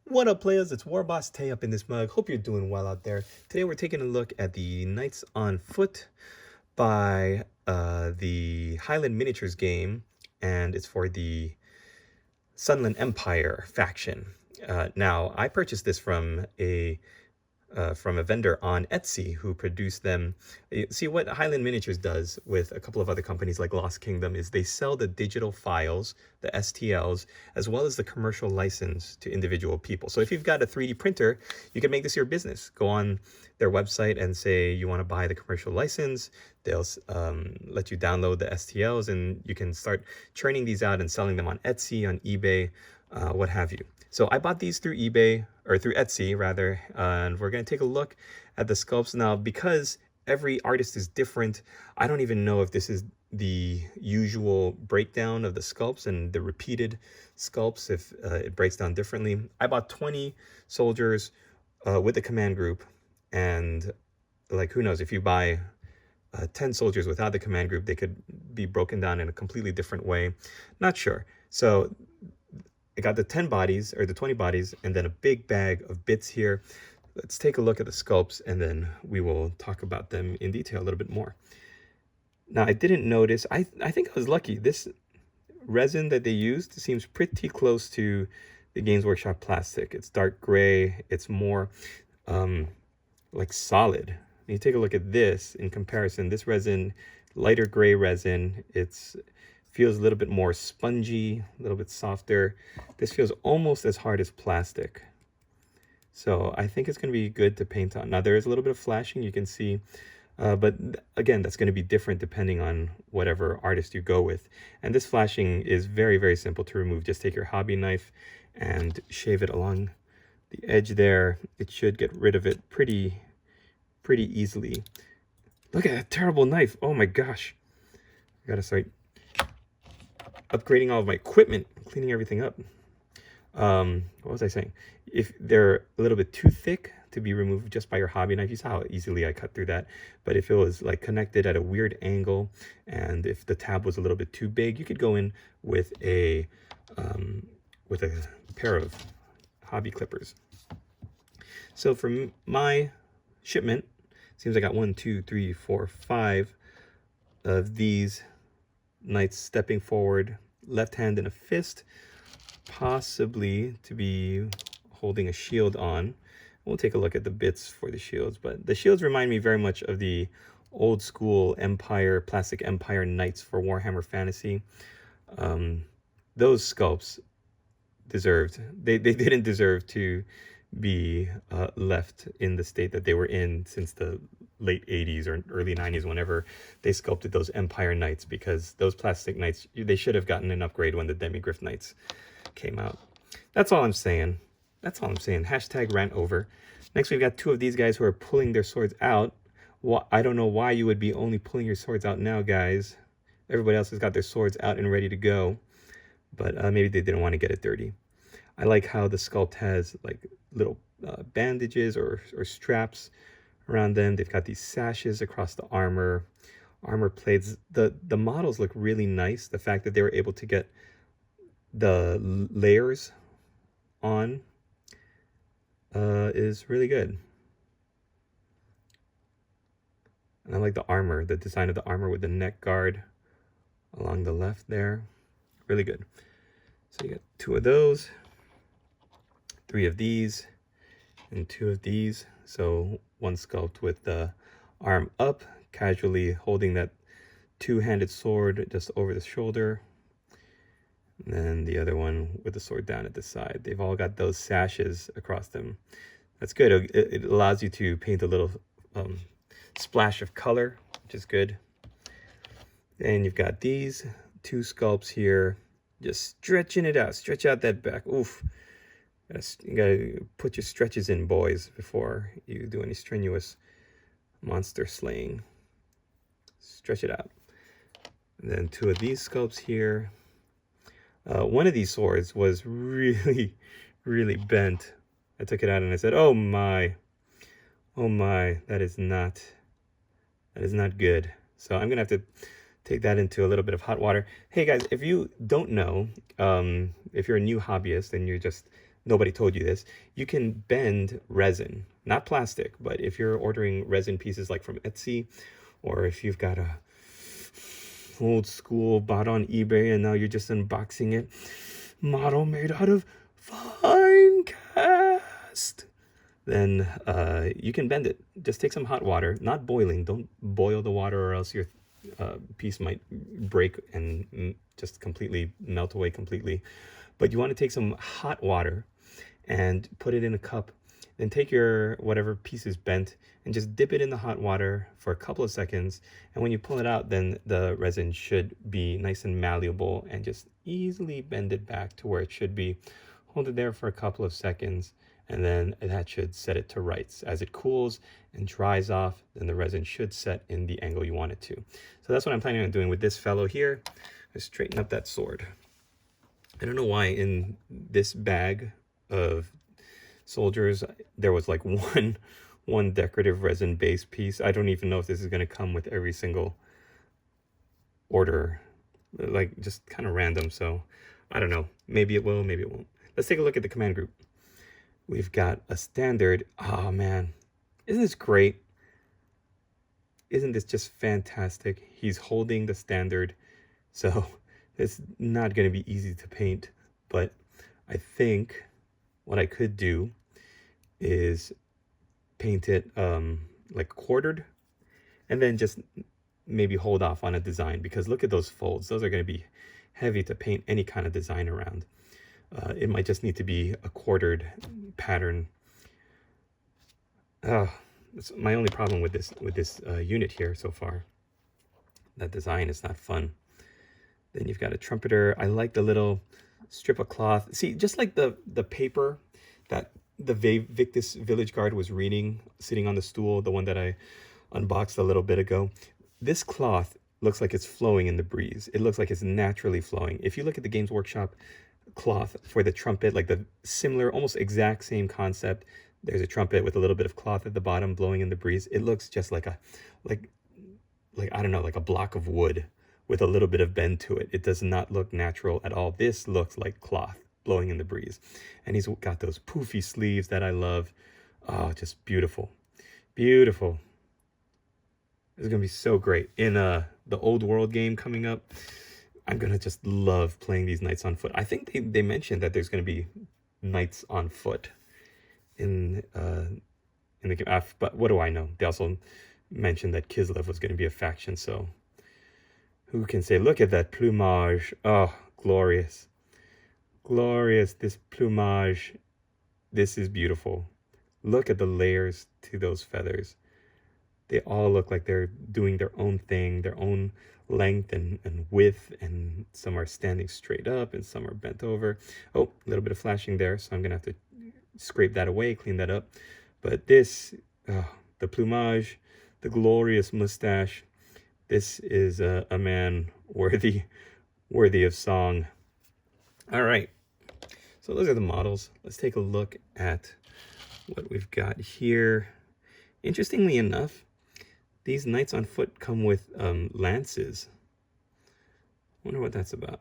What up, players? It's Warboss Tay up in this mug. Hope you're doing well out there. Today we're taking a look at the Knights on Foot by the Highland Miniatures game, and it's for the Sunland Empire faction. Now, I purchased this from a vendor on Etsy who produced them. See, what Highland Miniatures does with a couple of other companies like Lost Kingdom is they sell the digital files, the STLs, as well as the commercial license to individual people. So if you've got a 3D printer, you can make this your business. Go on their website and say you want to buy the commercial license. They'll let you download the STLs, and you can start churning these out and selling them on Etsy, on eBay, what have you. So I bought these through eBay, or through Etsy rather, and we're going to take a look at the sculpts. Now, because every artist is different, I don't even know if this is the usual breakdown of the sculpts and the repeated sculpts, if it breaks down differently. I bought 20 soldiers with the command group, and like, who knows, if you buy 10 soldiers without the command group, they could be broken down in a completely different way. Not sure. So I got the 10 bodies, or the 20 bodies, and then a big bag of bits here. Let's take a look at the sculpts, and then we will talk about them in detail a little bit more. Now, I didn't notice, I think I was lucky. This resin that they used seems pretty close to the Games Workshop plastic. It's dark gray. It's more like solid. You take a look at this in comparison. This resin, lighter gray resin, feels a little bit more spongy, a little bit softer. This feels almost as hard as plastic. So I think it's going to be good to paint on. Now, there is a little bit of flashing, you can see, but again, that's going to be different depending on whatever artist you go with. And this flashing is very, very simple to remove. Just take your hobby knife and shave it along the edge there. It should get rid of it pretty easily. Look at that terrible knife. Oh my gosh. I gotta start upgrading all of my equipment, cleaning everything up. What was I saying? If they're a little bit too thick to be removed just by your hobby knife, you saw how easily I cut through that. But if it was like connected at a weird angle, and if the tab was a little bit too big, you could go in with a pair of hobby clippers. So for my shipment, seems I got 1, 2, 3, 4, 5 of these knights stepping forward, left hand in a fist, possibly to be holding a shield on. We'll take a look at the bits for the shields, but the shields remind me very much of the old school Empire, plastic Empire knights for Warhammer Fantasy. Those sculpts they didn't deserve to be left in the state that they were in since the late 80s or early 90s, whenever they sculpted those Empire Knights, because those plastic knights, they should have gotten an upgrade when the Demigryph Knights came out. That's all I'm saying. That's all I'm saying. Hashtag rant over. Next, we've got 2 of these guys who are pulling their swords out. Well, I don't know why you would be only pulling your swords out now, guys. Everybody else has got their swords out and ready to go, but maybe they didn't want to get it dirty. I like how the sculpt has like little bandages or straps around them. They've got these sashes across the armor plates. The models look really nice. The fact that they were able to get the layers on is really good. And I like the armor, the design of the armor with the neck guard along the left there. Really good. So you got 2 of those, 3 of these, and 2 of these. So one sculpt with the arm up, casually holding that 2-handed sword just over the shoulder. And then the other one with the sword down at the side. They've all got those sashes across them. That's good. It allows you to paint a little splash of color, which is good. And you've got these 2 sculpts here, just stretching it out. Stretch out that back. Oof. You gotta put your stretches in, boys, before you do any strenuous monster slaying. Stretch it out. And then 2 of these sculpts here. One of these swords was really, really bent. I took it out and I said, oh my, that is not good. So I'm gonna have to take that into a little bit of hot water. Hey guys, if you don't know, if you're a new hobbyist and you're just nobody told you this, you can bend resin, not plastic, but if you're ordering resin pieces like from Etsy, or if you've got a old school bought on eBay and now you're just unboxing it, model made out of fine cast, then you can bend it. Just take some hot water, not boiling. Don't boil the water or else your piece might break and just completely melt away completely. But you want to take some hot water and put it in a cup. Then take your whatever piece is bent and just dip it in the hot water for a couple of seconds. And when you pull it out, then the resin should be nice and malleable, and just easily bend it back to where it should be. Hold it there for a couple of seconds, and then that should set it to rights. As it cools and dries off, then the resin should set in the angle you want it to. So that's what I'm planning on doing with this fellow here. Let's straighten up that sword. I don't know why in this bag of soldiers there was like one decorative resin base piece. I don't even know if this is going to come with every single order, like just kind of random. So I don't know, maybe it will, maybe it won't. Let's take a look at the command group. We've got a standard. Oh man, isn't this great? Isn't this just fantastic? He's holding the standard, so it's not going to be easy to paint, but I think what I could do is paint it like quartered, and then just maybe hold off on a design, because look at those folds. Those are going to be heavy to paint any kind of design around. It might just need to be a quartered pattern. That's my only problem with this unit here so far. That design is not fun. Then you've got a trumpeter. I like the little strip of cloth. See, just like the paper that the Victus Village Guard was reading, sitting on the stool, the one that I unboxed a little bit ago. This cloth looks like it's flowing in the breeze. It looks like it's naturally flowing. If you look at the Games Workshop cloth for the trumpet, like the similar, almost exact same concept, there's a trumpet with a little bit of cloth at the bottom blowing in the breeze. It looks just like like I don't know, like a block of wood with a little bit of bend to it. It does not look natural at all. This looks like cloth blowing in the breeze. And he's got those poofy sleeves that I love. Oh, just beautiful. Beautiful. It's going to be so great. In the Old World game coming up, I'm going to just love playing these knights on foot. I think they mentioned that there's going to be knights on foot in the game. But what do I know? They also mentioned that Kislev was going to be a faction, so who can say? Look at that plumage. Oh, glorious. Glorious, this plumage. This is beautiful. Look at the layers to those feathers. They all look like they're doing their own thing, their own length and width, and some are standing straight up and some are bent over. Oh, a little bit of flashing there, so I'm gonna have to scrape that away, clean that up. But this, the plumage, the glorious mustache, this is a man worthy of song. All right, so those are the models. Let's take a look at what we've got here. Interestingly enough, these knights on foot come with lances. Wonder what that's about.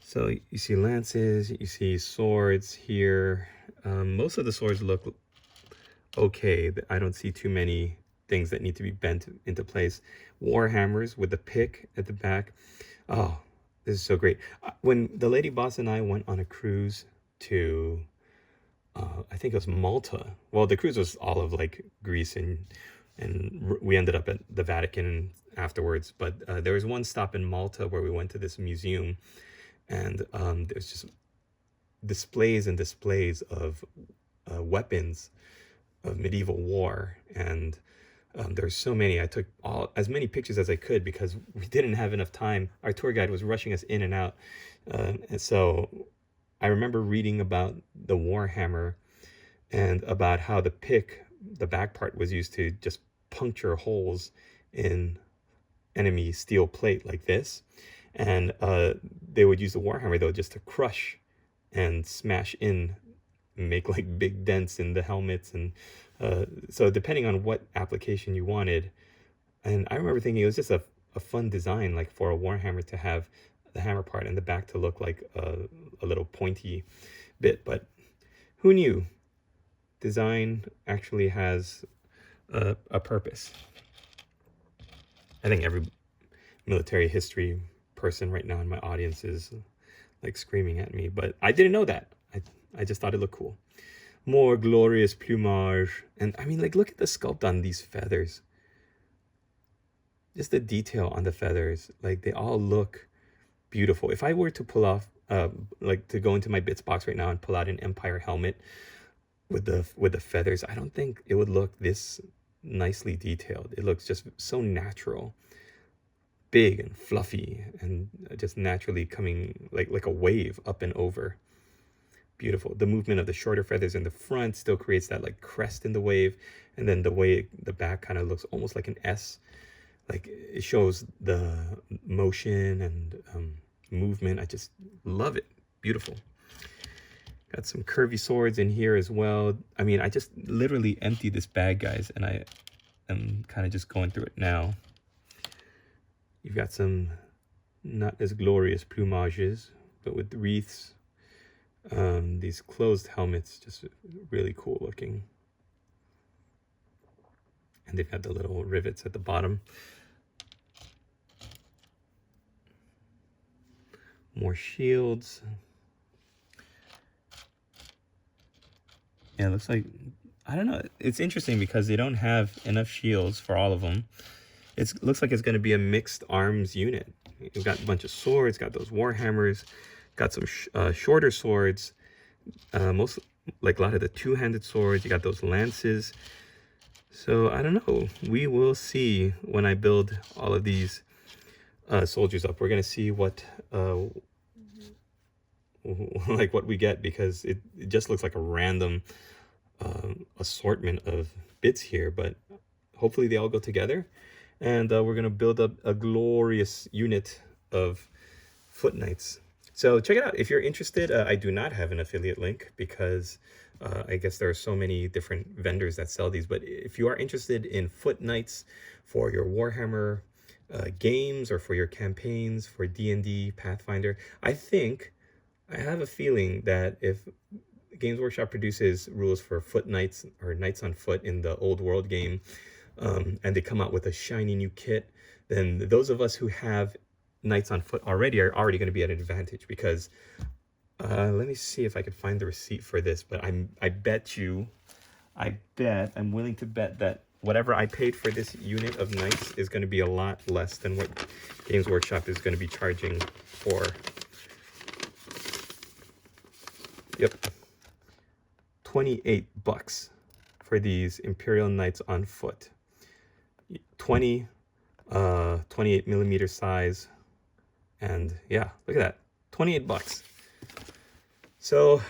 So you see lances, you see swords here. Most of the swords look okay. I don't see too many things that need to be bent into place. War hammers with the pick at the back. Oh, this is so great. When the lady boss and I went on a cruise to, I think it was Malta. Well, the cruise was all of like Greece, and we ended up at the Vatican afterwards. But there was one stop in Malta where we went to this museum, and there's just displays and displays of weapons of medieval war, and there's so many. I took as many pictures as I could because we didn't have enough time. Our tour guide was rushing us in and out, and so I remember reading about the warhammer and about how the pick, the back part, was used to just puncture holes in enemy steel plate like this, and they would use the warhammer though just to crush and smash in, make like big dents in the helmets. And so depending on what application you wanted, and I remember thinking it was just a fun design, like for a warhammer to have the hammer part and the back to look like a little pointy bit. But who knew? Design actually has a purpose. I think every military history person right now in my audience is like screaming at me, but I didn't know that. I just thought it looked cool. More glorious plumage. And I mean, like, look at the sculpt on these feathers. Just the detail on the feathers. Like, they all look beautiful. If I were to pull off, like, to go into my bits box right now and pull out an Empire helmet with the feathers, I don't think it would look this nicely detailed. It looks just so natural, big and fluffy, and just naturally coming like a wave up and over. Beautiful. The movement of the shorter feathers in the front still creates that like crest in the wave, and then the way the back kind of looks almost like an S. Like, it shows the motion and movement. I just love it. Beautiful. Got some curvy swords in here as well. I mean, I just literally emptied this bag, guys, and I am kind of just going through it now. You've got some not as glorious plumages, but with wreaths. These closed helmets, just really cool looking. And they've got the little rivets at the bottom. More shields. Yeah, it looks like, I don't know. It's interesting because they don't have enough shields for all of them. It looks like it's going to be a mixed arms unit. You've got a bunch of swords, got those war hammers, got some shorter swords, most like a lot of the two-handed swords. You got those lances. So I don't know. We will see when I build all of these soldiers up. We're going to see what like what we get, because it just looks like a random assortment of bits here, but hopefully they all go together, and we're going to build up a glorious unit of foot knights. So check it out if you're interested. I do not have an affiliate link because I guess there are so many different vendors that sell these, but if you are interested in foot knights for your Warhammer games or for your campaigns for D&D, Pathfinder, I have a feeling that if Games Workshop produces rules for foot knights or knights on foot in the old world game, and they come out with a shiny new kit, then those of us who have knights on foot already are already going to be at an advantage, because let me see if I could find the receipt for this, but I'm willing to bet that whatever I paid for this unit of knights is going to be a lot less than what Games Workshop is going to be charging for. Yep. $28 for these Imperial Knights on foot. 28 millimeter size. And yeah, look at that. $28. So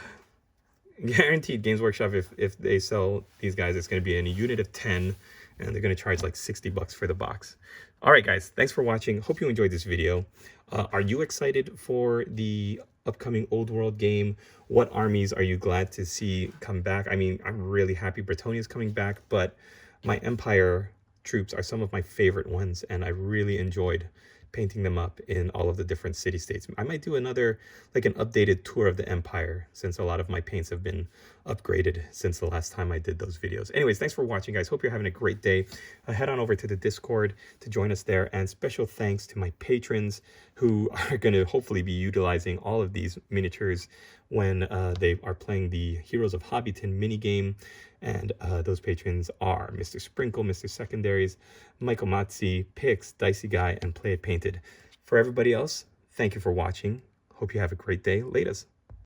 guaranteed Games Workshop, if they sell these guys, it's going to be in a unit of 10, and they're going to charge like $60 for the box. All right, guys, thanks for watching. Hope you enjoyed this video. Are you excited for the upcoming old world game? What armies are you glad to see come back? I mean, I'm really happy Bretonnia is coming back, but my Empire troops are some of my favorite ones, and I really enjoyed painting them up in all of the different city-states. I might do another, like an updated tour of the Empire, since a lot of my paints have been upgraded since the last time I did those videos. Anyways, thanks for watching, guys. Hope you're having a great day. Head on over to the Discord to join us there, and special thanks to my patrons who are going to hopefully be utilizing all of these miniatures when they are playing the Heroes of Hobbiton minigame. And those patrons are Mr. Sprinkle, Mr. Secondaries, Michael Matzi, Pix, Dicey Guy, and Play It Painted. For everybody else, thank you for watching. Hope you have a great day. Laters.